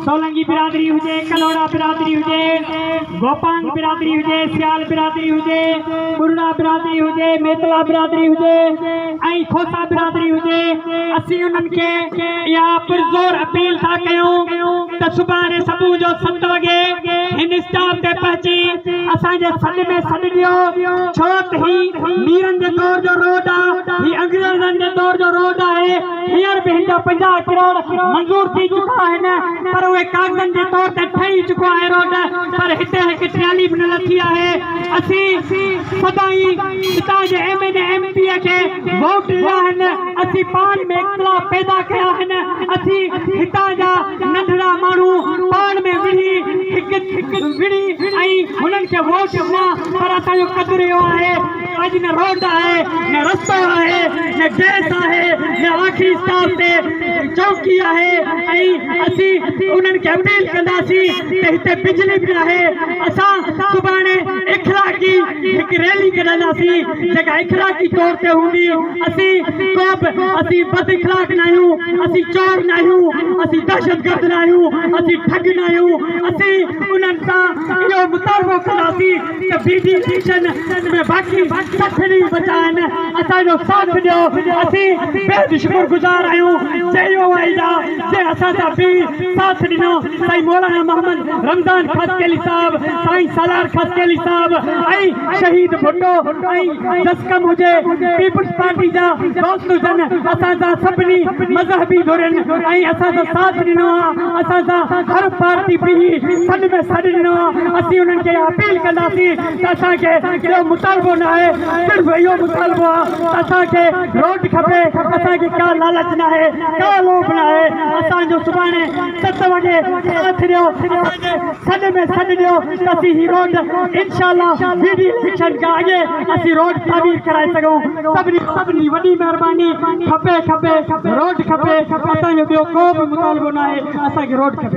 सोलंगी बिरादरी हुजे, कलोड़ा बिरादरी हुजे, गोपांग बिरादरी हुजे, सियाल बिरादरी हुजे, बुरड़ा बिरादरी हुजे, मेतला बिरादरी हुजे, ऐं खोसा बिरादरी हुजे, असीं उन्हनि खे इहा पुरज़ोर अपील था कयूं त सुभाणे सुबुह जो 7 वॻे हिन स्टाफ ते पहुची असांजे सॾ में सॾ ॾियो, छो त ही मीरनि जे दौर जो रोड आहे, ही अंग्रेज़नि जे दौर जो रोड आहे। हींअर बि हिन जा 50 करोड़ मंज़ूर थी चुका आहिनि, पर उहे कागज़नि जे तौर ते ठही चुको आहे रोड, पर हिते हिकु ट्राली बि न लथी आहे। असीं सदाईं हितां जे MLA MP खे वोट ॾिना आहिनि, असीं पाण में इख़्तिलाफ़ पैदा कया आहिनि, असीं हितां जा नंढड़ा माण्हू पाण में विड़ी ऐं हुननि खे वोट ॾिना, पर असांजो क़दुरु इहो आहे अॼु न रोड आहे, न रस्तो आहे, न गैस आहे, न आख़िरी स्टाफ ते चौकी आहे, ऐं असीं उन्हनि खे अपील कंदासीं त हिते बिजली बि आहे। असां सुभाणे इख़लाक़ी हिकु रैली कढंदासीं जेका इख़लाक़ी तौर ते हूंदी। असीं बद इख़लाक़ न आहियूं, असीं चोर न आहियूं, असीं दहशतगर्द न आहियूं, असीं ठग न आहियूं। असीं उन्हनि सां इहो मुतालबो कंदासीं त BD इलेक्शन में बाक़ी 60 ॾींहं बचा आहिनि, असांजो साथ ॾियो। असीं बेहद शुक्रगुज़ार आहियूं JOI जा जे असां सां बि साथ ॾिनो। साईं मौलाना मोहम्मद रमज़ान खसकेली साहब, साईं सालार खसकेली साहब, ऐं शहीद भुट्टो, ऐं दस्कम हुजे, पीपल्स पार्टी जा दोस्त हुजनि, असां सां सभिनी मज़हबी धुरनि ऐं असां सां साथ ॾिनो आहे। असां सां हर पार्टी बि सॾ में सॾ ॾिनो आहे। असीं उन्हनि खे अपील कंदासीं त असांखे इहो मुतालबो न आहे, सिर्फ़ु इहो मुतालबो आहे त असांखे रोड खपे, असांखे का लालच न आहे, का लोभ न आहे। असांजो सुभाणे 7 वॻे साथ ॾियो, सॾ में सॾ ॾियो त असीं ही रोड इंशाअल्लाह BD इलेक्शन खां अॻे असीं रोड तामीर कराए सघूं। सभिनी वॾी महिरबानी, खपे रोड खपे, असांजो ॿियो को बि मुतालबो न आहे, असांखे रोड खपे।